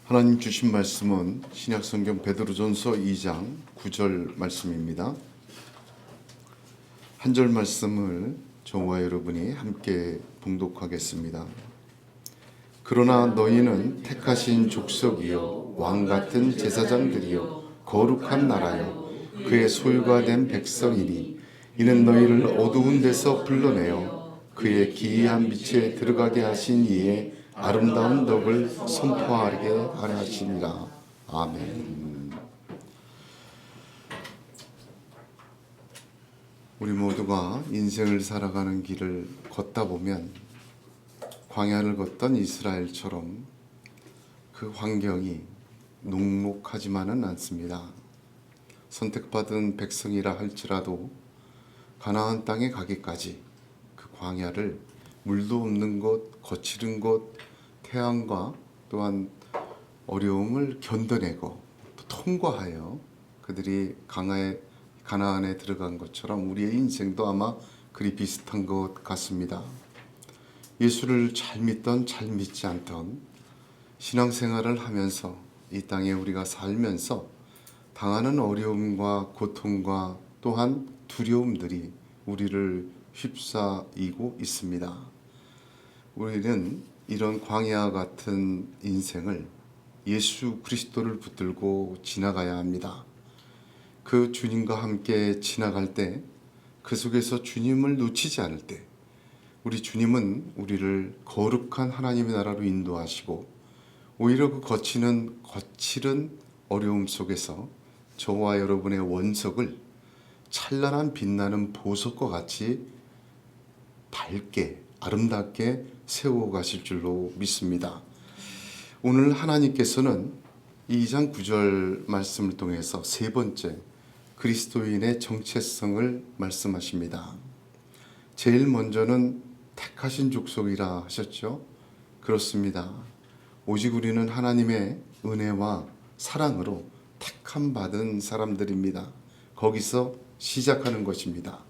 하나님 주신 말씀은 신약성경 베드로전서 2장 9절 말씀입니다. 한 절 말씀을 저와 여러분이 함께 봉독하겠습니다. 그러나 너희는 택하신 족속이요 왕같은 제사장들이요 거룩한 나라요 그의 소유가 된 백성이니 이는 너희를 어두운 데서 불러내어 그의 기이한 빛에 들어가게 하신 이의 아름다운 덕을 선포하게 하려 하시니라. 아멘. 우리 모두가 인생을 살아가는 길을 걷다 보면 광야를 걷던 이스라엘처럼 그 환경이 녹록하지만은 않습니다. 선택받은 백성이라 할지라도 가나안 땅에 가기까지 그 광야를 물도 없는 곳, 거칠은 곳, 태양과 또한 어려움을 견뎌내고 또 통과하여 그들이 가나안에 들어간 것처럼 우리의 인생도 아마 그리 비슷한 것 같습니다. 예수를 잘 믿던 잘 믿지 않던 신앙생활을 하면서 이 땅에 우리가 살면서 당하는 어려움과 고통과 또한 두려움들이 우리를 휩싸이고 있습니다. 우리는 이런 광야 같은 인생을 예수 그리스도를 붙들고 지나가야 합니다. 그 주님과 함께 지나갈 때, 그 속에서 주님을 놓치지 않을 때 우리 주님은 우리를 거룩한 하나님의 나라로 인도하시고 오히려 그 거칠은 어려움 속에서 저와 여러분의 원석을 찬란한 빛나는 보석과 같이 밝게 아름답게 세워가실 줄로 믿습니다. 오늘 하나님께서는 2장 9절 말씀을 통해서 세 번째 그리스도인의 정체성을 말씀하십니다. 제일 먼저는 택하신 족속이라 하셨죠. 그렇습니다. 오직 우리는 하나님의 은혜와 사랑으로 택함 받은 사람들입니다. 거기서 시작하는 것입니다.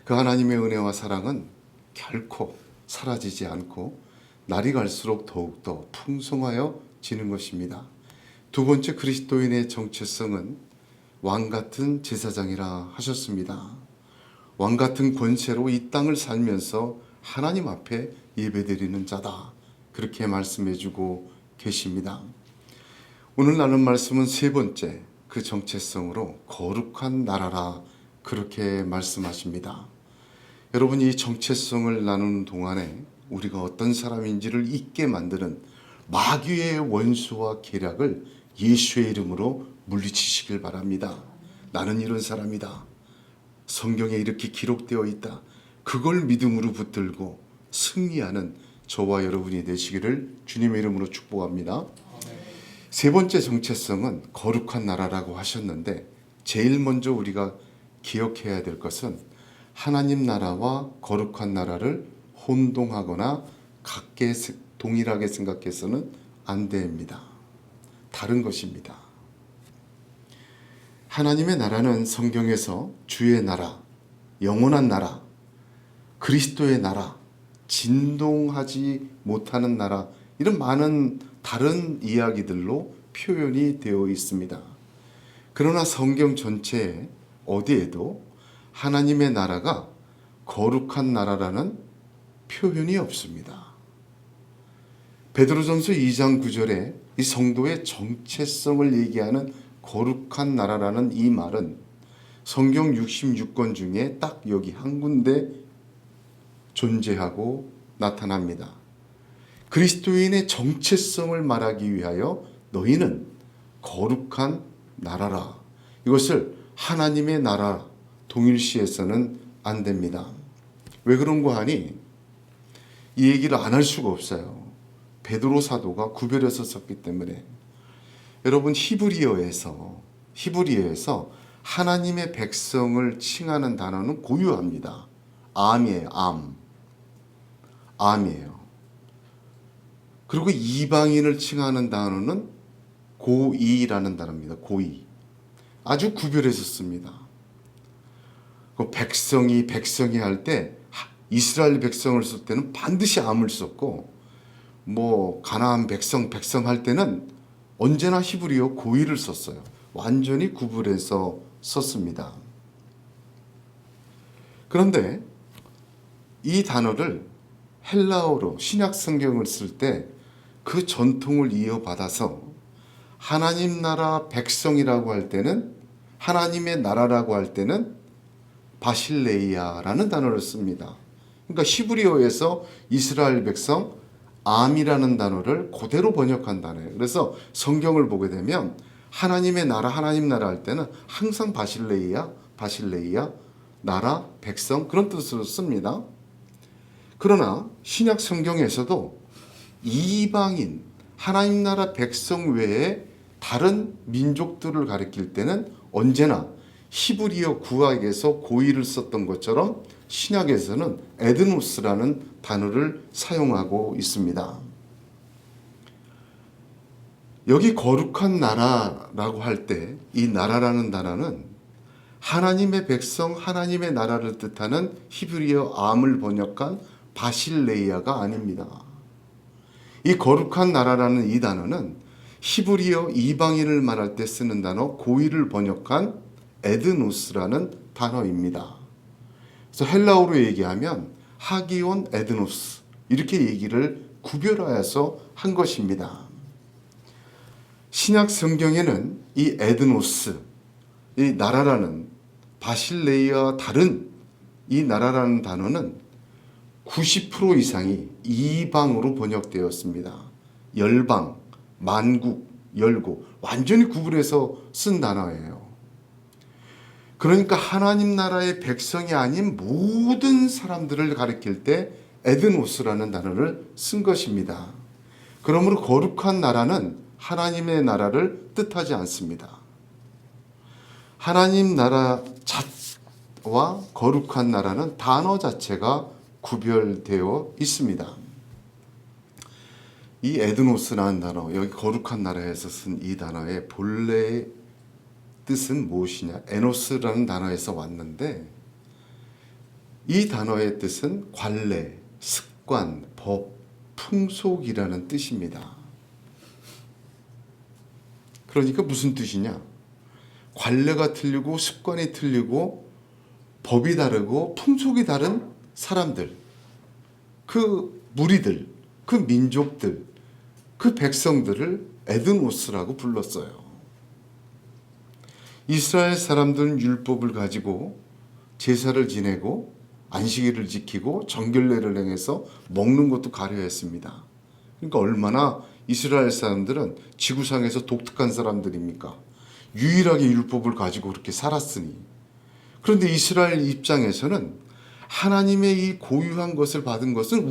그 하나님의 은혜와 사랑은 결코 사라지지 않고 날이 갈수록 더욱더 풍성하여지는 것입니다. 두 번째 그리스도인의 정체성은 왕같은 제사장이라 하셨습니다. 왕같은 권세로 이 땅을 살면서 하나님 앞에 예배드리는 자다. 그렇게 말씀해주고 계십니다. 오늘 나눈 말씀은 세 번째 그 정체성으로 거룩한 나라라 그렇게 말씀하십니다. 여러분, 이 정체성을 나누는 동안에 우리가 어떤 사람인지를 잊게 만드는 마귀의 원수와 계략을 예수의 이름으로 물리치시길 바랍니다. 나는 이런 사람이다. 성경에 이렇게 기록되어 있다. 그걸 믿음으로 붙들고 승리하는 저와 여러분이 되시기를 주님의 이름으로 축복합니다. 세 번째 정체성은 거룩한 나라라고 하셨는데 제일 먼저 우리가 기억해야 될 것은 하나님 나라와 거룩한 나라를 혼동하거나 같게 동일하게 생각해서는 안 됩니다. 다른 것입니다. 하나님의 나라는 성경에서 주의 나라, 영원한 나라, 그리스도의 나라, 진동하지 못하는 나라, 이런 많은 다른 이야기들로 표현이 되어 있습니다. 그러나 성경 전체에 어디에도 하나님의 나라가 거룩한 나라라는 표현이 없습니다. 베드로전서 2장 9절에 이 성도의 정체성을 얘기하는 거룩한 나라라는 이 말은 성경 66권 중에 딱 여기 한 군데 존재하고 나타납니다. 그리스도인의 정체성을 말하기 위하여 너희는 거룩한 나라라. 이것을 하나님의 나라 동일시해서는 안 됩니다. 왜 그런가 하니 이 얘기를 안 할 수가 없어요. 베드로 사도가 구별해서 썼기 때문에. 여러분, 히브리어에서 하나님의 백성을 칭하는 단어는 고유합니다. 암이에요. 암이에요. 그리고 이방인을 칭하는 단어는 고이라는 단어입니다. 고이. 아주 구별해서 씁니다. 그 백성이 할 때 이스라엘 백성을 쓸 때는 반드시 암을 썼고 가나안 백성 할 때는 언제나 히브리어 고의를 썼어요. 완전히 구분해서 썼습니다. 그런데 이 단어를 헬라어로 신약 성경을 쓸 때 그 전통을 이어받아서 하나님 나라 백성이라고 할 때는, 하나님의 나라라고 할 때는 바실레이아라는 단어를 씁니다. 그러니까 히브리어에서 이스라엘 백성 암이라는 단어를 그대로 번역한 단어예요. 그래서 성경을 보게 되면 하나님의 나라, 하나님 나라 할 때는 항상 바실레이아, 나라, 백성 그런 뜻으로 씁니다. 그러나 신약 성경에서도 이방인, 하나님 나라 백성 외에 다른 민족들을 가리킬 때는 언제나 히브리어 구약에서 고의를 썼던 것처럼 신약에서는 에드노스라는 단어를 사용하고 있습니다. 여기 거룩한 나라라고 할 때 이 나라라는 단어는 하나님의 백성, 하나님의 나라를 뜻하는 히브리어 암을 번역한 바실레이아가 아닙니다. 이 거룩한 나라라는 이 단어는 히브리어 이방인을 말할 때 쓰는 단어 고의를 번역한 에드노스라는 단어입니다. 그래서 헬라어로 얘기하면 하기온 에드노스 이렇게 얘기를 구별하여서 한 것입니다. 신약 성경에는 이 에드노스, 이 나라라는 바실레이아와 다른 이 나라라는 단어는 90% 이상이 이방으로 번역되었습니다. 열방, 만국, 열국 완전히 구분해서 쓴 단어예요. 그러니까 하나님 나라의 백성이 아닌 모든 사람들을 가리킬 때 에드노스라는 단어를 쓴 것입니다. 그러므로 거룩한 나라는 하나님의 나라를 뜻하지 않습니다. 하나님 나라와 거룩한 나라는 단어 자체가 구별되어 있습니다. 이 에드노스라는 단어, 여기 거룩한 나라에서 쓴 이 단어의 본래의 뜻은 무엇이냐? 에노스라는 단어에서 왔는데 이 단어의 뜻은 관례, 습관, 법, 풍속이라는 뜻입니다. 그러니까 무슨 뜻이냐? 관례가 틀리고 습관이 틀리고 법이 다르고 풍속이 다른 사람들, 그 무리들, 그 민족들, 그 백성들을 에드노스라고 불렀어요. 이스라엘 사람들은 율법을 가지고 제사를 지내고 안식일을 지키고 정결례를 행해서 먹는 것도 가려했습니다. 그러니까 얼마나 이스라엘 사람들은 지구상에서 독특한 사람들입니까? 유일하게 율법을 가지고 그렇게 살았으니. 그런데 이스라엘 입장에서는 하나님의 이 고유한 것을 받은 것은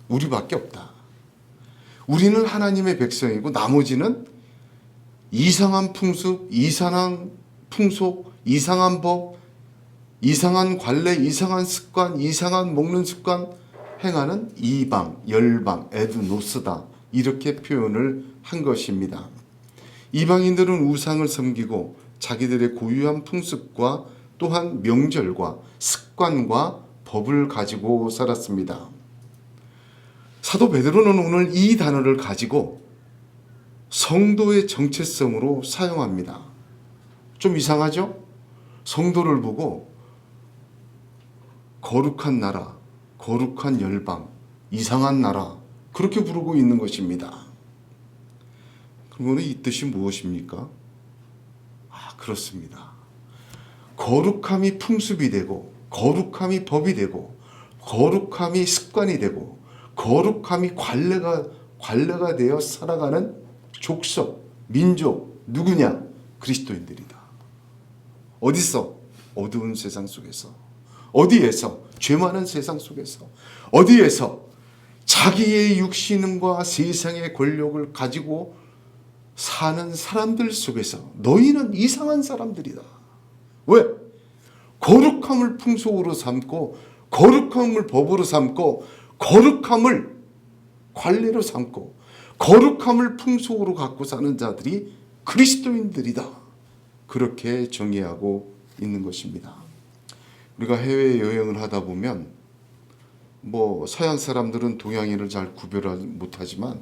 우리밖에 없다. 우리는 하나님의 백성이고 나머지는 이상한 풍습, 이상한 풍속, 이상한 법, 이상한 관례, 이상한 습관, 이상한 먹는 습관 행하는 이방, 열방, 에드노스다. 이렇게 표현을 한 것입니다. 이방인들은 우상을 섬기고 자기들의 고유한 풍습과 또한 명절과 습관과 법을 가지고 살았습니다. 사도 베드로는 오늘 이 단어를 가지고 성도의 정체성으로 사용합니다. 좀 이상하죠? 성도를 보고 거룩한 나라, 거룩한 열방, 이상한 나라 그렇게 부르고 있는 것입니다. 그러면 이 뜻이 무엇입니까? 그렇습니다. 거룩함이 풍습이 되고 거룩함이 법이 되고 거룩함이 습관이 되고 거룩함이 관례가 되어 살아가는 족속, 민족 누구냐? 그리스도인들이다. 어디서? 어두운 세상 속에서. 어디에서? 죄 많은 세상 속에서. 어디에서? 자기의 육신과 세상의 권력을 가지고 사는 사람들 속에서 너희는 이상한 사람들이다. 왜? 거룩함을 풍속으로 삼고 거룩함을 법으로 삼고 거룩함을 관례로 삼고 거룩함을 풍속으로 갖고 사는 자들이 그리스도인들이다. 그렇게 정의하고 있는 것입니다. 우리가 해외여행을 하다 보면 서양 사람들은 동양인을 잘 구별하지 못하지만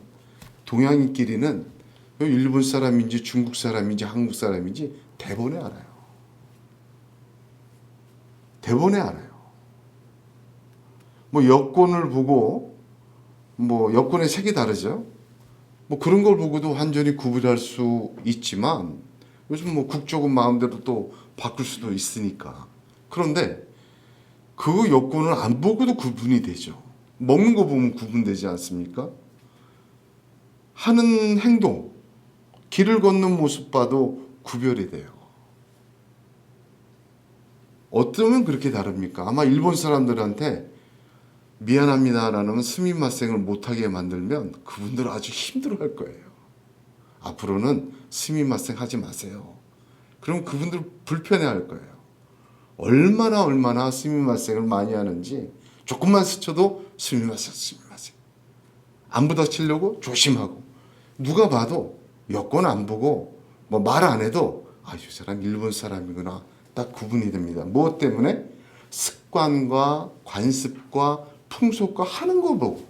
동양인끼리는 일본 사람인지 중국 사람인지 한국 사람인지 대본에 알아요. 대본에 알아요. 뭐 여권을 보고 뭐 여권의 색이 다르죠. 뭐 그런 걸 보고도 완전히 구분할 수 있지만 요즘 뭐 국적은 마음대로 또 바꿀 수도 있으니까. 그런데 그 여권을 안 보고도 구분이 되죠. 먹는 거 보면 구분되지 않습니까? 하는 행동, 길을 걷는 모습 봐도 구별이 돼요. 어쩌면 그렇게 다릅니까? 아마 일본 사람들한테 미안합니다라는 스미마셍을 못하게 만들면 그분들 아주 힘들어할 거예요. 앞으로는 스미마셍 하지 마세요. 그럼 그분들 불편해할 거예요. 얼마나 스미마셍을 많이 하는지 조금만 스쳐도 스미마셍. 안 부딪히려고 조심하고 누가 봐도 여권 안 보고 뭐 말 안 해도 이 사람 일본 사람이구나 딱 구분이 됩니다. 무엇 때문에? 습관과 관습과 풍속과 하는 거 보고.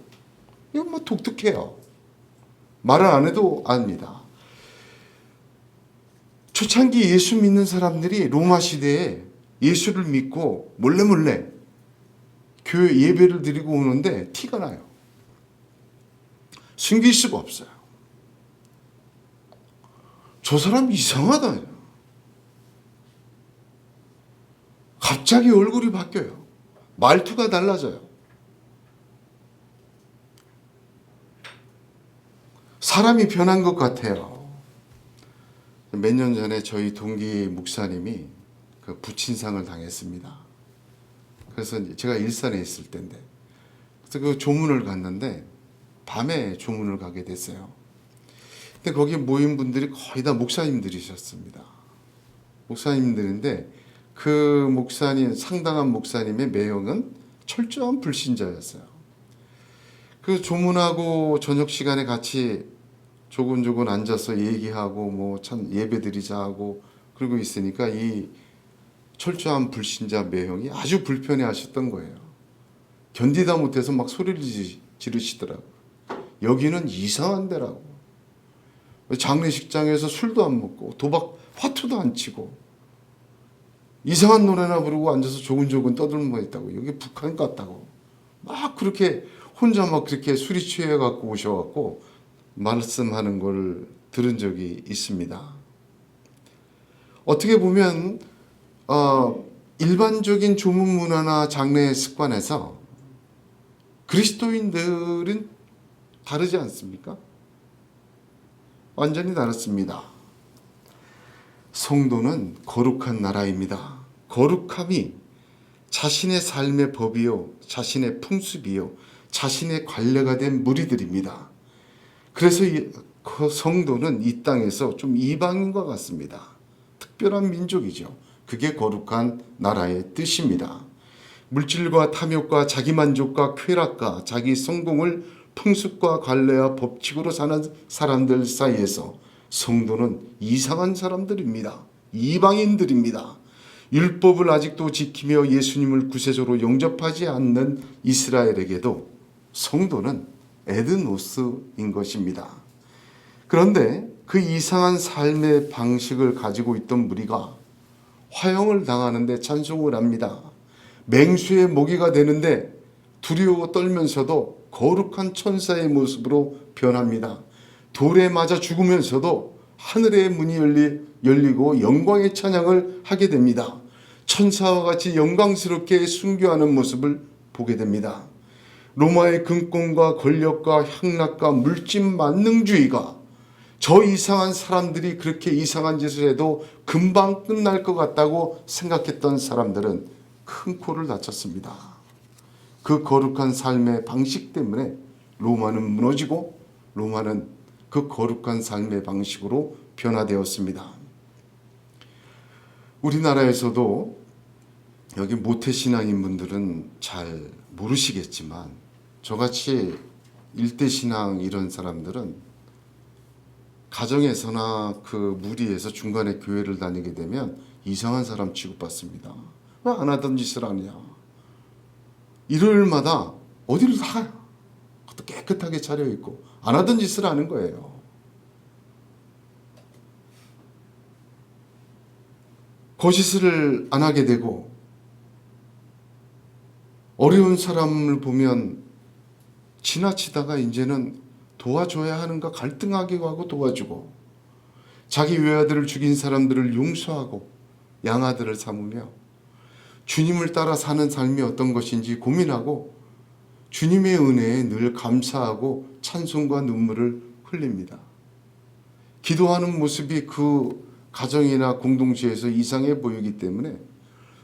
이건 뭐 독특해요. 말을 안 해도 압니다. 초창기 예수 믿는 사람들이 로마 시대에 예수를 믿고 몰래 교회 예배를 드리고 오는데 티가 나요. 숨길 수가 없어요. 저 사람 이상하다. 갑자기 얼굴이 바뀌어요. 말투가 달라져요. 사람이 변한 것 같아요. 몇 년 전에 저희 동기 목사님이 그 부친상을 당했습니다. 그래서 제가 일산에 있을 때인데, 그래서 그 조문을 갔는데 밤에 조문을 가게 됐어요. 근데 거기 모인 분들이 거의 다 목사님들이셨습니다. 목사님들인데 그 목사님, 상당한 목사님의 매형은 철저한 불신자였어요. 그 조문하고 저녁 시간에 같이 조곤조곤 앉아서 얘기하고 뭐 참 예배드리자 하고 그러고 있으니까 이 철저한 불신자 매형이 아주 불편해하셨던 거예요. 견디다 못해서 막 소리를 지르시더라고요. 여기는 이상한 데라고. 장례식장에서 술도 안 먹고 도박 화투도 안 치고 이상한 노래나 부르고 앉아서 조근조근 떠들고 있다고. 여기 북한 같다고. 막 그렇게 혼자 막 그렇게 술이 취해 갖고 오셔갖고 말씀하는 걸 들은 적이 있습니다. 어떻게 보면 일반적인 조문 문화나 장례 습관에서 그리스도인들은 다르지 않습니까? 완전히 다릅니다. 성도는 거룩한 나라입니다. 거룩함이 자신의 삶의 법이요, 자신의 풍습이요, 자신의 관례가 된 무리들입니다. 그래서 그 성도는 이 땅에서 좀 이방인과 같습니다. 특별한 민족이죠. 그게 거룩한 나라의 뜻입니다. 물질과 탐욕과 자기만족과 쾌락과 자기 성공을 풍습과 관례와 법칙으로 사는 사람들 사이에서 성도는 이상한 사람들입니다. 이방인들입니다. 율법을 아직도 지키며 예수님을 구세주로 영접하지 않는 이스라엘에게도 성도는 에드노스인 것입니다. 그런데 그 이상한 삶의 방식을 가지고 있던 무리가 화형을 당하는데 찬송을 합니다. 맹수의 먹이가 되는데 두려워 떨면서도 거룩한 천사의 모습으로 변합니다. 돌에 맞아 죽으면서도 하늘의 문이 열리고 영광의 찬양을 하게 됩니다. 천사와 같이 영광스럽게 순교하는 모습을 보게 됩니다. 로마의 금권과 권력과 향락과 물질 만능주의가 저 이상한 사람들이 그렇게 이상한 짓을 해도 금방 끝날 것 같다고 생각했던 사람들은 큰 코를 다쳤습니다. 그 거룩한 삶의 방식 때문에 로마는 무너지고 로마는 그 거룩한 삶의 방식으로 변화되었습니다. 우리나라에서도 여기 모태신앙인 분들은 잘 모르시겠지만 저같이 일대신앙 이런 사람들은 가정에서나 그 무리에서 중간에 교회를 다니게 되면 이상한 사람 취급받습니다. 왜 안 하던 짓을 하냐. 일요일마다 어디를 나가요. 그것도 깨끗하게 차려입고 안 하던 짓을 하는 거예요. 거짓을 안 하게 되고, 어려운 사람을 보면 지나치다가 이제는 도와줘야 하는가 갈등하기도 하고 도와주고, 자기 외아들을 죽인 사람들을 용서하고 양아들을 삼으며 주님을 따라 사는 삶이 어떤 것인지 고민하고 주님의 은혜에 늘 감사하고 찬송과 눈물을 흘립니다. 기도하는 모습이 그 가정이나 공동체에서 이상해 보이기 때문에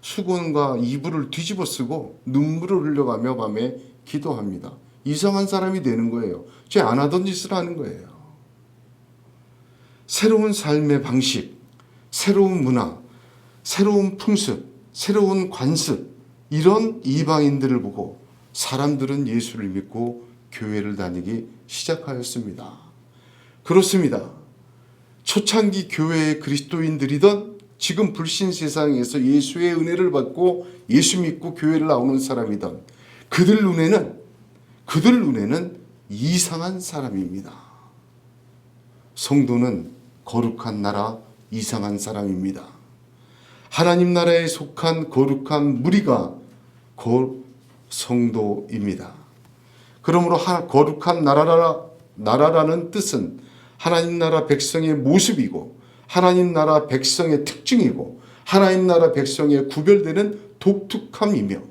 수건과 이불을 뒤집어 쓰고 눈물을 흘려가며 밤에 기도합니다. 이상한 사람이 되는 거예요. 죄 안 하던 짓을 하는 거예요. 새로운 삶의 방식, 새로운 문화, 새로운 풍습, 새로운 관습, 이런 이방인들을 보고 사람들은 예수를 믿고 교회를 다니기 시작하였습니다. 그렇습니다. 초창기 교회의 그리스도인들이던 지금 불신 세상에서 예수의 은혜를 받고 예수 믿고 교회를 나오는 사람이던 그들 눈에는 이상한 사람입니다. 성도는 거룩한 나라, 이상한 사람입니다. 하나님 나라에 속한 거룩한 무리가 성도입니다. 그러므로 거룩한 나라라는 뜻은 하나님 나라 백성의 모습이고, 하나님 나라 백성의 특징이고, 하나님 나라 백성의 구별되는 독특함이며,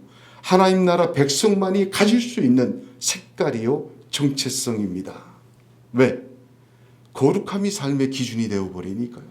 하나님 나라 백성만이 가질 수 있는 색깔이요 정체성입니다. 왜? 거룩함이 삶의 기준이 되어버리니까요.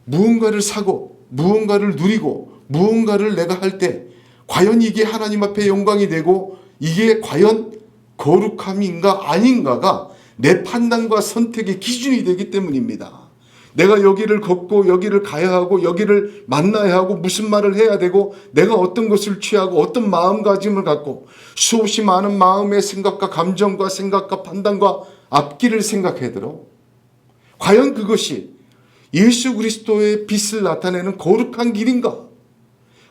무언가를 사고 무언가를 누리고 무언가를 내가 할 때 과연 이게 하나님 앞에 영광이 되고 이게 과연 거룩함인가 아닌가가 내 판단과 선택의 기준이 되기 때문입니다. 내가 여기를 걷고 여기를 가야 하고 여기를 만나야 하고 무슨 말을 해야 되고 내가 어떤 것을 취하고 어떤 마음가짐을 갖고 수없이 많은 마음의 생각과 감정과 생각과 판단과 앞길을 생각하도록 과연 그것이 예수 그리스도의 빛을 나타내는 거룩한 길인가?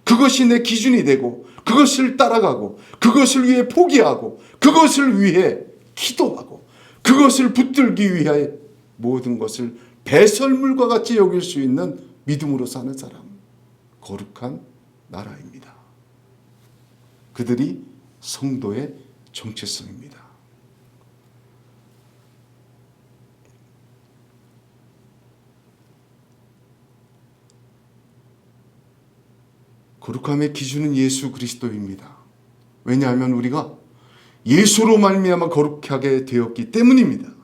그것이 내 기준이 되고 그것을 따라가고 그것을 위해 포기하고 그것을 위해 기도하고 그것을 붙들기 위해 모든 것을 배설물과 같이 여길 수 있는 믿음으로 사는 사람, 거룩한 나라입니다. 그들이 성도의 정체성입니다. 거룩함의 기준은 예수 그리스도입니다. 왜냐하면 우리가 예수로 말미암아 거룩하게 되었기 때문입니다.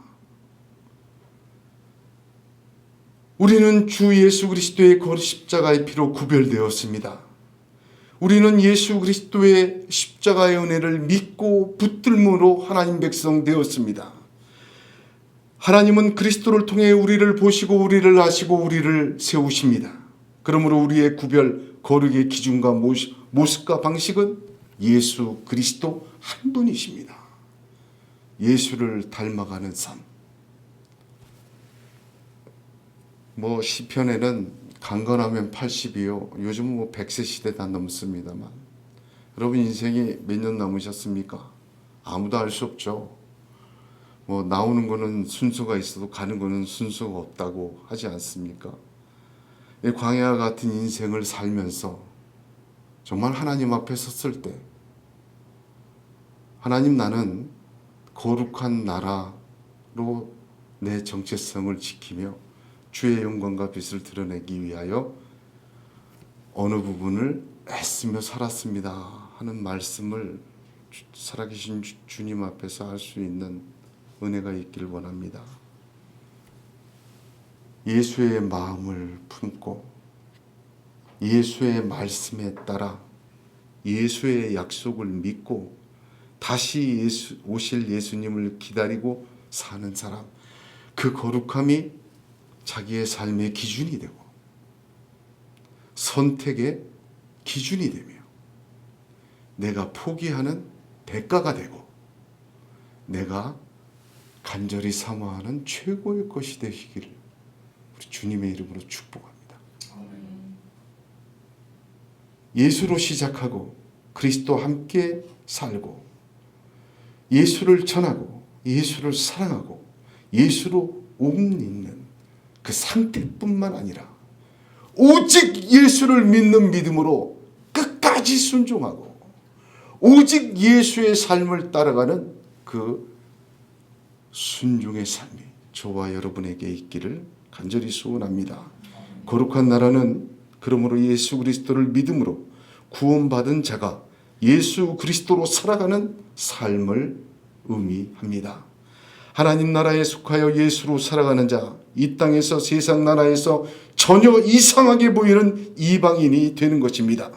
우리는 주 예수 그리스도의 십자가의 피로 구별되었습니다. 우리는 예수 그리스도의 십자가의 은혜를 믿고 붙들므로 하나님 백성 되었습니다. 하나님은 그리스도를 통해 우리를 보시고 우리를 아시고 우리를 세우십니다. 그러므로 우리의 구별, 거룩의 기준과 모습과 방식은 예수 그리스도 한 분이십니다. 예수를 닮아가는 삶. 시편에는 강건하면 80이요. 요즘은 100세 시대 다 넘습니다만. 여러분 인생이 몇 년 남으셨습니까? 아무도 알 수 없죠. 나오는 거는 순서가 있어도 가는 거는 순서가 없다고 하지 않습니까? 광야 같은 인생을 살면서 정말 하나님 앞에 섰을 때 하나님 나는 거룩한 나라로 내 정체성을 지키며 주의 영광과 빛을 드러내기 위하여 어느 부분을 애쓰며 살았습니다 하는 말씀을 살아계신 주님 앞에서 할 수 있는 은혜가 있기를 원합니다. 예수의 마음을 품고 예수의 말씀에 따라 예수의 약속을 믿고 다시 오실 예수님을 기다리고 사는 사람, 그 거룩함이 자기의 삶의 기준이 되고 선택의 기준이 되며 내가 포기하는 대가가 되고 내가 간절히 사모하는 최고의 것이 되시기를 우리 주님의 이름으로 축복합니다. 예수로 시작하고 그리스도와 함께 살고 예수를 전하고 예수를 사랑하고 예수로 옷 입는 그 상태뿐만 아니라 오직 예수를 믿는 믿음으로 끝까지 순종하고 오직 예수의 삶을 따라가는 그 순종의 삶이 저와 여러분에게 있기를 간절히 소원합니다. 거룩한 나라는 그러므로 예수 그리스도를 믿음으로 구원받은 자가 예수 그리스도로 살아가는 삶을 의미합니다. 하나님 나라에 속하여 예수로 살아가는 자, 이 땅에서 세상 나라에서 전혀 이상하게 보이는 이방인이 되는 것입니다.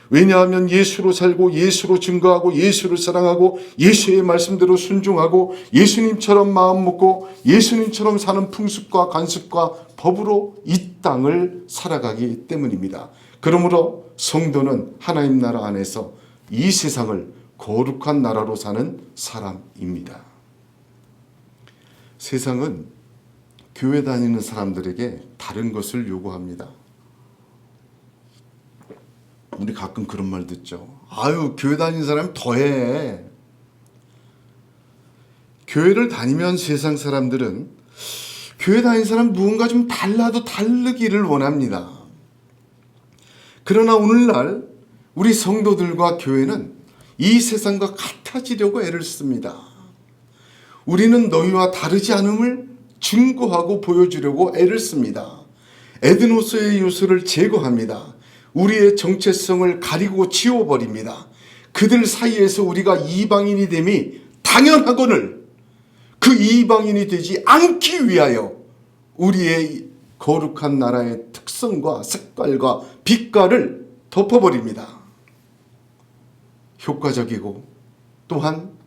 왜냐하면 예수로 살고 예수로 증거하고 예수를 사랑하고 예수의 말씀대로 순종하고 예수님처럼 마음 먹고 예수님처럼 사는 풍습과 관습과 법으로 이 땅을 살아가기 때문입니다. 그러므로 성도는 하나님 나라 안에서 이 세상을 거룩한 나라로 사는 사람입니다. 세상은 교회 다니는 사람들에게 다른 것을 요구합니다. 우리 가끔 그런 말 듣죠. 아유, 교회 다니는 사람이 더해. 교회를 다니면 세상 사람들은 교회 다니는 사람 무언가 좀 달라도 다르기를 원합니다. 그러나 오늘날 우리 성도들과 교회는 이 세상과 같아지려고 애를 씁니다. 우리는 너희와 다르지 않음을 증거하고 보여주려고 애를 씁니다. 에드노스의 요소를 제거합니다. 우리의 정체성을 가리고 지워버립니다. 그들 사이에서 우리가 이방인이 됨이 당연하거늘 그 이방인이 되지 않기 위하여 우리의 거룩한 나라의 특성과 색깔과 빛깔을 덮어버립니다. 효과적이고 또한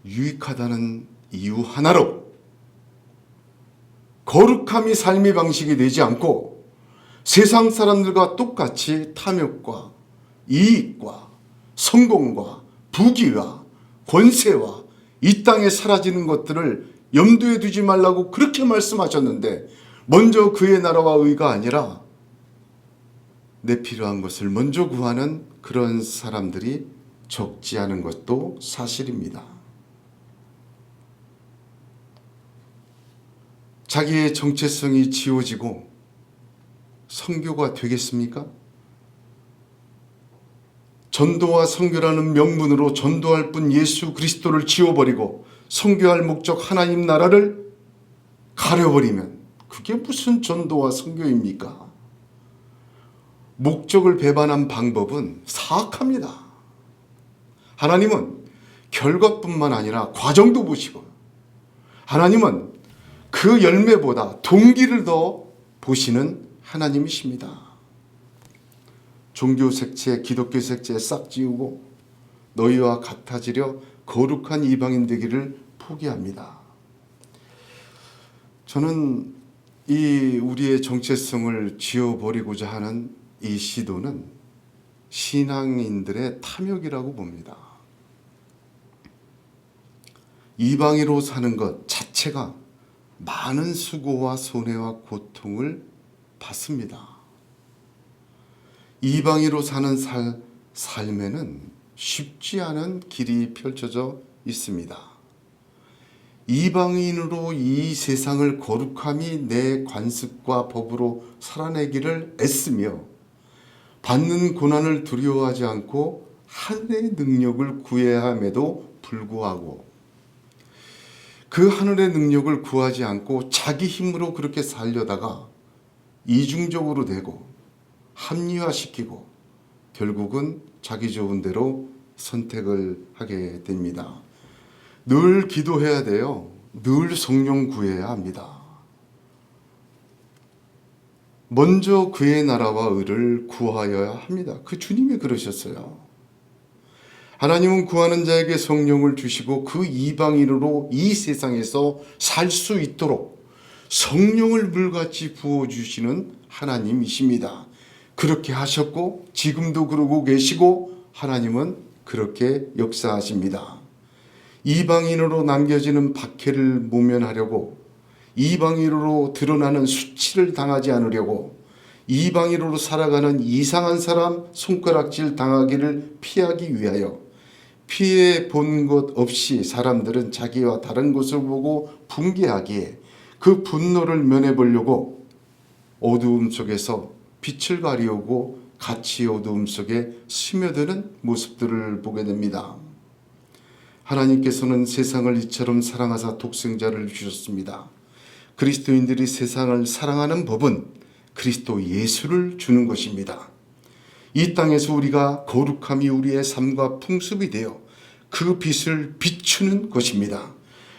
유익하다는 이유 하나로 거룩함이 삶의 방식이 되지 않고 세상 사람들과 똑같이 탐욕과 이익과 성공과 부귀와 권세와 이 땅에 사라지는 것들을 염두에 두지 말라고 그렇게 말씀하셨는데 먼저 그의 나라와 의가 아니라 내 필요한 것을 먼저 구하는 그런 사람들이 적지 않은 것도 사실입니다. 자기의 정체성이 지워지고 선교가 되겠습니까? 전도와 선교라는 명분으로 전도할 뿐 예수 그리스도를 지워버리고 선교할 목적 하나님 나라를 가려버리면 그게 무슨 전도와 선교입니까? 목적을 배반한 방법은 사악합니다. 하나님은 결과뿐만 아니라 과정도 보시고 하나님은 그 열매보다 동기를 더 보시는 하나님이십니다. 종교 색채, 기독교 색채 싹 지우고 너희와 같아지려 거룩한 이방인 되기를 포기합니다. 저는 이 우리의 정체성을 지워버리고자 하는 이 시도는 신앙인들의 탐욕이라고 봅니다. 이방인으로 사는 것 자체가 많은 수고와 손해와 고통을 받습니다. 이방인으로 사는 삶에는 쉽지 않은 길이 펼쳐져 있습니다. 이방인으로 이 세상을 거룩함이 내 관습과 법으로 살아내기를 애쓰며 받는 고난을 두려워하지 않고 하늘의 능력을 구해야 함에도 불구하고 그 하늘의 능력을 구하지 않고 자기 힘으로 그렇게 살려다가 이중적으로 되고 합리화시키고 결국은 자기 좋은 대로 선택을 하게 됩니다. 늘 기도해야 돼요. 늘 성령 구해야 합니다. 먼저 그의 나라와 의를 구하여야 합니다. 그 주님이 그러셨어요. 하나님은 구하는 자에게 성령을 주시고 그 이방인으로 이 세상에서 살 수 있도록 성령을 물같이 부어주시는 하나님이십니다. 그렇게 하셨고 지금도 그러고 계시고 하나님은 그렇게 역사하십니다. 이방인으로 남겨지는 박해를 모면하려고 이방인으로 드러나는 수치를 당하지 않으려고 이방인으로 살아가는 이상한 사람 손가락질 당하기를 피하기 위하여 피해 본 것 없이 사람들은 자기와 다른 것을 보고 분개하기에 그 분노를 면해보려고 어두움 속에서 빛을 가리우고 같이 어두움 속에 스며드는 모습들을 보게 됩니다. 하나님께서는 세상을 이처럼 사랑하사 독생자를 주셨습니다. 그리스도인들이 세상을 사랑하는 법은 그리스도 예수를 주는 것입니다. 이 땅에서 우리가 거룩함이 우리의 삶과 풍습이 되어 그 빛을 비추는 것입니다.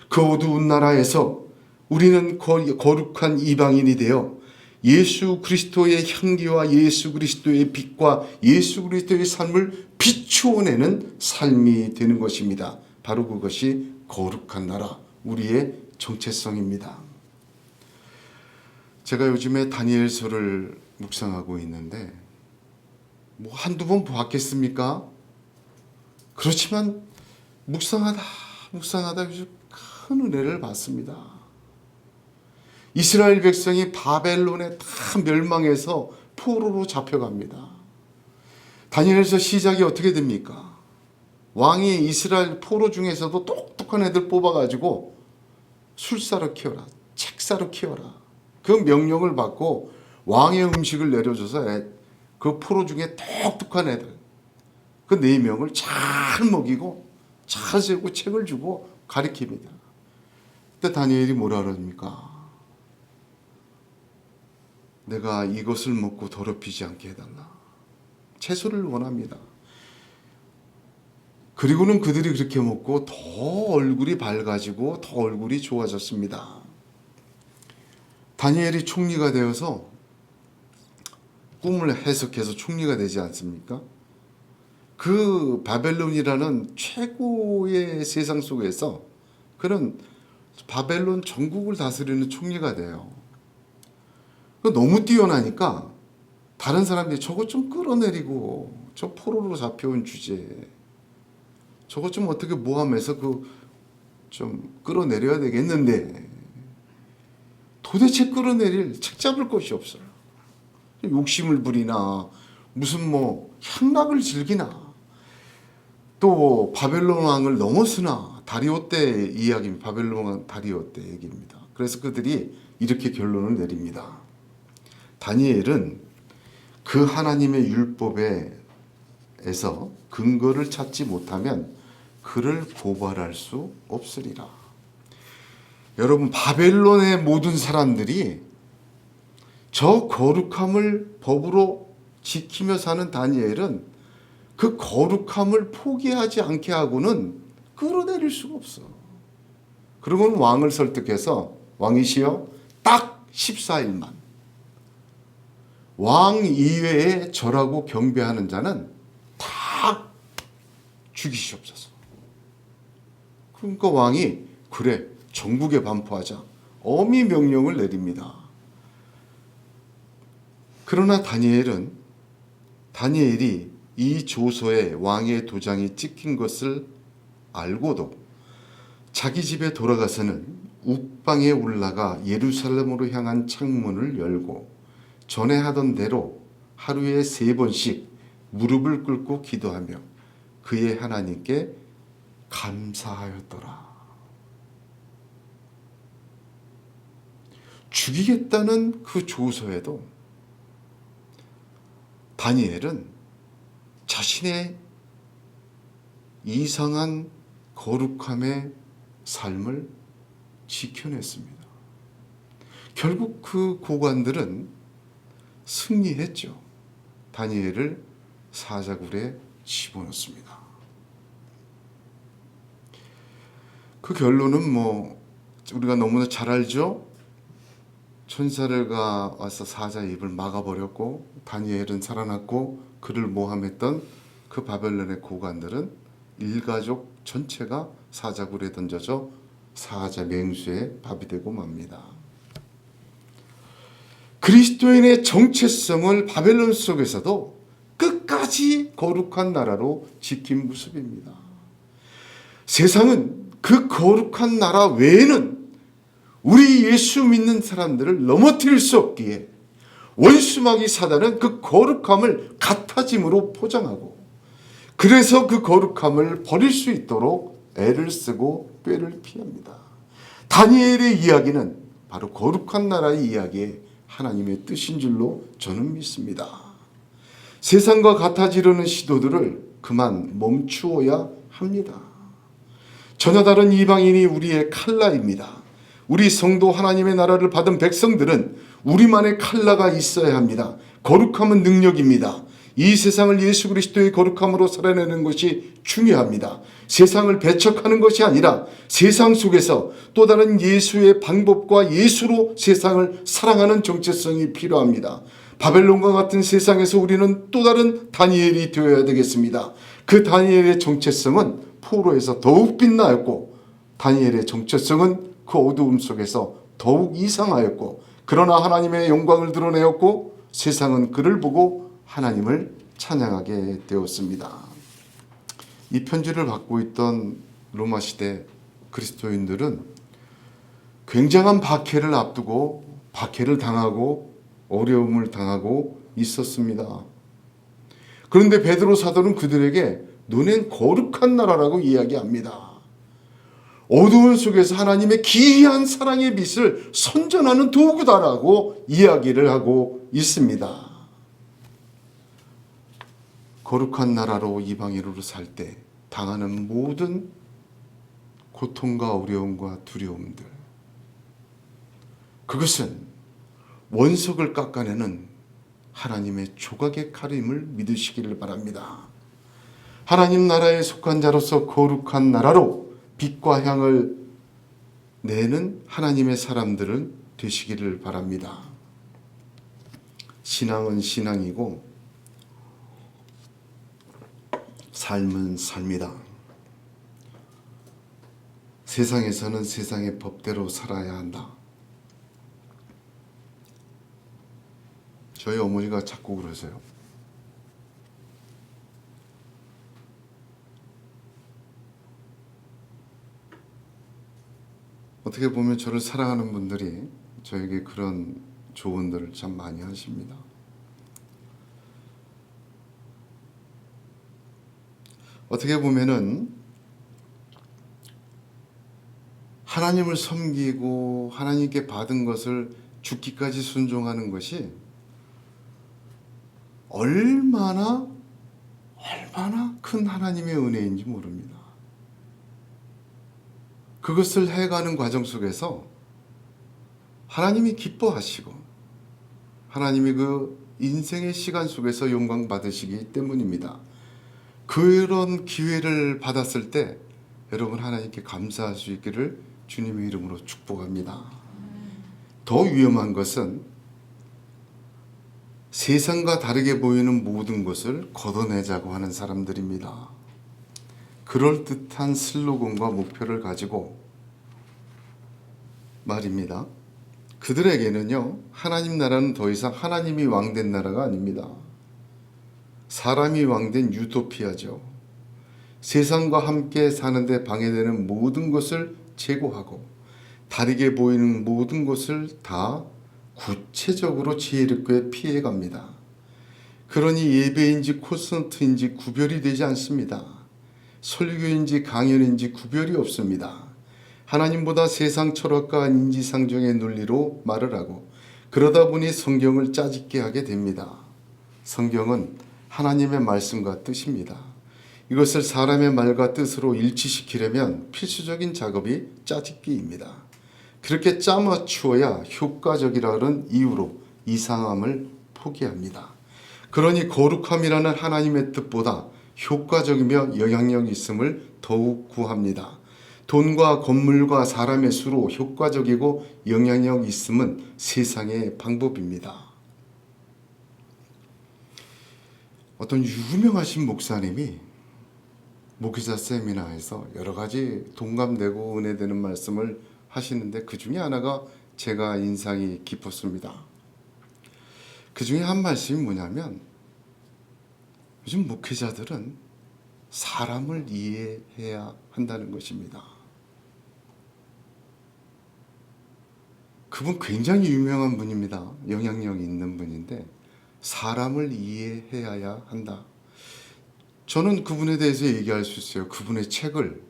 그 어두운 나라에서 우리는 거룩한 이방인이 되어 예수 그리스도의 향기와 예수 그리스도의 빛과 예수 그리스도의 삶을 비추어내는 삶이 되는 것입니다. 바로 그것이 거룩한 나라, 우리의 정체성입니다. 제가 요즘에 다니엘서를 묵상하고 있는데 뭐 한두 번 보았겠습니까? 그렇지만 묵상하다 큰 은혜를 받습니다. 이스라엘 백성이 바벨론에 다 멸망해서 포로로 잡혀갑니다. 다니엘서 시작이 어떻게 됩니까? 왕이 이스라엘 포로 중에서도 똑똑한 애들 뽑아가지고 술 사러 키워라, 책 사러 키워라. 그 명령을 받고 왕의 음식을 내려줘서 그 포로 중에 똑똑한 애들 그 4명을 잘 먹이고 잘 세우고 책을 주고 가르칩니다. 그때 다니엘이 뭐라 그럽니까? 내가 이것을 먹고 더럽히지 않게 해달라. 채소를 원합니다. 그리고는 그들이 그렇게 먹고 더 얼굴이 밝아지고 더 얼굴이 좋아졌습니다. 다니엘이 총리가 되어서 꿈을 해석해서 총리가 되지 않습니까? 그 바벨론이라는 최고의 세상 속에서 그는 바벨론 전국을 다스리는 총리가 돼요. 너무 뛰어나니까 다른 사람들이 저것 좀 끌어내리고 저 포로로 잡혀온 주제 저것 좀 어떻게 모함해서 좀 끌어내려야 되겠는데 도대체 끌어내릴 책 잡을 것이 없어요. 욕심을 부리나 무슨 향락을 즐기나 또 바벨론 왕을 넘어서나 다리오 때 이야기입니다. 바벨론 왕 다리오 때 얘기입니다. 그래서 그들이 이렇게 결론을 내립니다. 다니엘은 그 하나님의 율법에서 근거를 찾지 못하면 그를 고발할 수 없으리라. 여러분, 바벨론의 모든 사람들이 저 거룩함을 법으로 지키며 사는 다니엘은 그 거룩함을 포기하지 않게 하고는 끌어내릴 수가 없어. 그러고는 왕을 설득해서 왕이시여 딱 14일만 왕 이외에 절하고 경배하는 자는 다 죽이시옵소서. 그러니까 왕이 그래 전국에 반포하자 엄히 명령을 내립니다. 그러나 다니엘이 이 조서에 왕의 도장이 찍힌 것을 알고도 자기 집에 돌아가서는 욱방에 올라가 예루살렘으로 향한 창문을 열고 전에 하던 대로 하루에 3번씩 무릎을 꿇고 기도하며 그의 하나님께 감사하였더라. 죽이겠다는 그 조서에도 다니엘은 자신의 이상한 거룩함의 삶을 지켜냈습니다. 결국 그 고관들은 승리했죠. 다니엘을 사자굴에 집어넣습니다. 그 결론은 우리가 너무나 잘 알죠. 천사가 와서 사자의 입을 막아버렸고 다니엘은 살아났고 그를 모함했던 그 바벨론의 고관들은 일가족 전체가 사자굴에 던져져 사자 맹수의 밥이 되고 맙니다. 그리스도인의 정체성을 바벨론 속에서도 끝까지 거룩한 나라로 지킨 모습입니다. 세상은 그 거룩한 나라 외에는 우리 예수 믿는 사람들을 넘어뜨릴 수 없기에 원수마귀 사단은 그 거룩함을 가타짐으로 포장하고 그래서 그 거룩함을 버릴 수 있도록 애를 쓰고 꾀를 피합니다. 다니엘의 이야기는 바로 거룩한 나라의 이야기에 하나님의 뜻인 줄로 저는 믿습니다. 세상과 같아지려는 시도들을 그만 멈추어야 합니다. 전혀 다른 이방인이 우리의 칼라입니다. 우리 성도 하나님의 나라를 받은 백성들은 우리만의 칼라가 있어야 합니다. 거룩함은 능력입니다. 이 세상을 예수 그리스도의 거룩함으로 살아내는 것이 중요합니다. 세상을 배척하는 것이 아니라 세상 속에서 또 다른 예수의 방법과 예수로 세상을 사랑하는 정체성이 필요합니다. 바벨론과 같은 세상에서 우리는 또 다른 다니엘이 되어야 되겠습니다. 그 다니엘의 정체성은 포로에서 더욱 빛나였고 다니엘의 정체성은 그 어두움 속에서 더욱 이상하였고 그러나 하나님의 영광을 드러내었고 세상은 그를 보고 하나님을 찬양하게 되었습니다. 이 편지를 받고 있던 로마 시대 그리스도인들은 굉장한 박해를 앞두고 박해를 당하고 어려움을 당하고 있었습니다. 그런데 베드로 사도는 그들에게 너넨 거룩한 나라라고 이야기합니다. 어두운 속에서 하나님의 기이한 사랑의 빛을 선전하는 도구다라고 이야기를 하고 있습니다. 거룩한 나라로 이방인으로 살 때 당하는 모든 고통과 어려움과 두려움들, 그것은 원석을 깎아내는 하나님의 조각의 칼임을 믿으시기를 바랍니다. 하나님 나라에 속한 자로서 거룩한 나라로 빛과 향을 내는 하나님의 사람들은 되시기를 바랍니다. 신앙은 신앙이고 삶은 삶이다. 세상에서는 세상의 법대로 살아야 한다. 저희 어머니가 자꾸 그러세요. 어떻게 보면 저를 사랑하는 분들이 저에게 그런 조언들을 참 많이 하십니다. 어떻게 보면은 하나님을 섬기고 하나님께 받은 것을 죽기까지 순종하는 것이 얼마나 큰 하나님의 은혜인지 모릅니다. 그것을 해가는 과정 속에서 하나님이 기뻐하시고 하나님이 그 인생의 시간 속에서 영광 받으시기 때문입니다. 그런 기회를 받았을 때 여러분 하나님께 감사할 수 있기를 주님의 이름으로 축복합니다. 더 위험한 것은 세상과 다르게 보이는 모든 것을 걷어내자고 하는 사람들입니다. 그럴듯한 슬로건과 목표를 가지고 말입니다. 그들에게는요, 하나님 나라는 더 이상 하나님이 왕된 나라가 아닙니다. 사람이 왕된 유토피아죠. 세상과 함께 사는데 방해되는 모든 것을 제거하고 다르게 보이는 모든 것을 다 구체적으로 지혜롭게 피해갑니다. 그러니 예배인지 콘서트인지 구별이 되지 않습니다. 설교인지 강연인지 구별이 없습니다. 하나님보다 세상 철학과 인지상정의 논리로 말을 하고 그러다 보니 성경을 짜집게 하게 됩니다. 성경은 하나님의 말씀과 뜻입니다. 이것을 사람의 말과 뜻으로 일치시키려면 필수적인 작업이 짜집기입니다. 그렇게 짜맞추어야 효과적이라는 이유로 이상함을 포기합니다. 그러니 거룩함이라는 하나님의 뜻보다 효과적이며 영향력 있음을 더욱 구합니다. 돈과 건물과 사람의 수로 효과적이고 영향력 있음은 세상의 방법입니다. 어떤 유명하신 목사님이 목회자 세미나에서 여러 가지 동감되고 은혜되는 말씀을 하시는데 그 중에 하나가 제가 인상이 깊었습니다. 그 중에 한 말씀이 뭐냐면 요즘 목회자들은 사람을 이해해야 한다는 것입니다. 그분 굉장히 유명한 분입니다. 영향력 있는 분인데 사람을 이해해야 한다. 저는 그분에 대해서 얘기할 수 있어요. 그분의 책을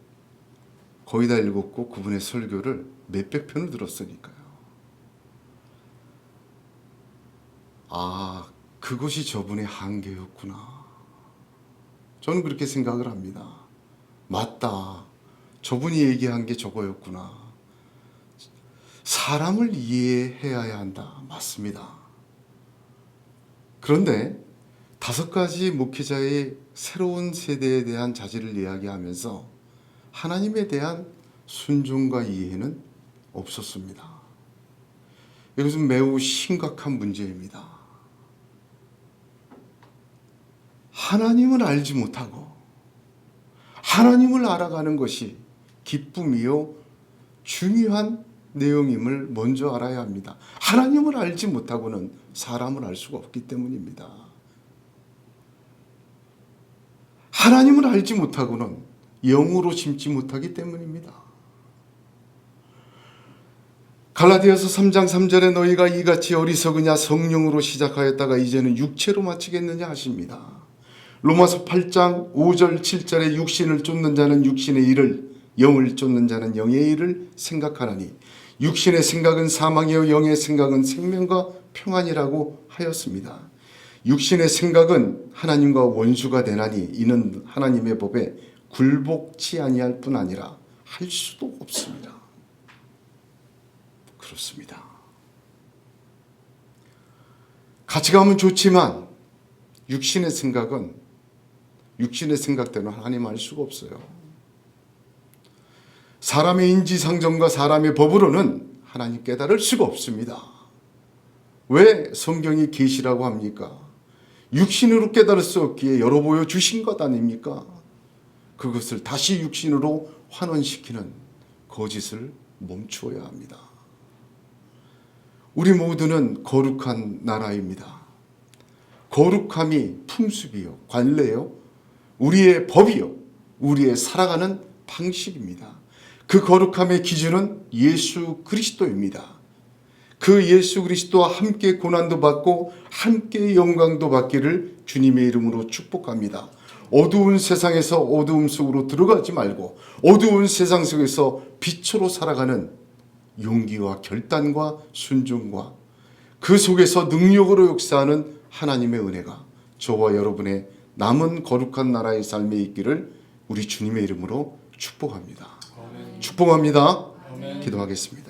거의 다 읽었고 그분의 설교를 몇백 편을 들었으니까요. 아, 그것이 저분의 한계였구나. 저는 그렇게 생각을 합니다. 맞다. 저분이 얘기한 게 저거였구나. 사람을 이해해야 한다. 맞습니다. 그런데 5가지 목회자의 새로운 세대에 대한 자질을 이야기하면서 하나님에 대한 순종과 이해는 없었습니다. 이것은 매우 심각한 문제입니다. 하나님을 알지 못하고 하나님을 알아가는 것이 기쁨이요 중요한 내용임을 먼저 알아야 합니다. 하나님을 알지 못하고는 사람을 알 수가 없기 때문입니다. 하나님을 알지 못하고는 영으로 심지 못하기 때문입니다. 갈라디아서 3장 3절에 너희가 이같이 어리석으냐 성령으로 시작하였다가 이제는 육체로 마치겠느냐 하십니다. 로마서 8장 5절 7절에 육신을 쫓는 자는 육신의 일을 영을 쫓는 자는 영의 일을 생각하나니 육신의 생각은 사망이요 영의 생각은 생명과 평안이라고 하였습니다. 육신의 생각은 하나님과 원수가 되나니 이는 하나님의 법에 굴복치 아니할 뿐 아니라 할 수도 없습니다. 그렇습니다. 같이 가면 좋지만 육신의 생각대로 하나님 알 수가 없어요. 사람의 인지상정과 사람의 법으로는 하나님 깨달을 수가 없습니다. 왜 성경이 계시라고 합니까? 육신으로 깨달을 수 없기에 열어보여 주신 것 아닙니까? 그것을 다시 육신으로 환원시키는 거짓을 멈추어야 합니다. 우리 모두는 거룩한 나라입니다. 거룩함이 풍습이요, 관례요, 우리의 법이요, 우리의 살아가는 방식입니다. 그 거룩함의 기준은 예수 그리스도입니다. 그 예수 그리스도와 함께 고난도 받고 함께 영광도 받기를 주님의 이름으로 축복합니다. 어두운 세상에서 어두움 속으로 들어가지 말고 어두운 세상 속에서 빛으로 살아가는 용기와 결단과 순종과 그 속에서 능력으로 역사하는 하나님의 은혜가 저와 여러분의 남은 거룩한 나라의 삶에 있기를 우리 주님의 이름으로 축복합니다. 축복합니다. 기도하겠습니다.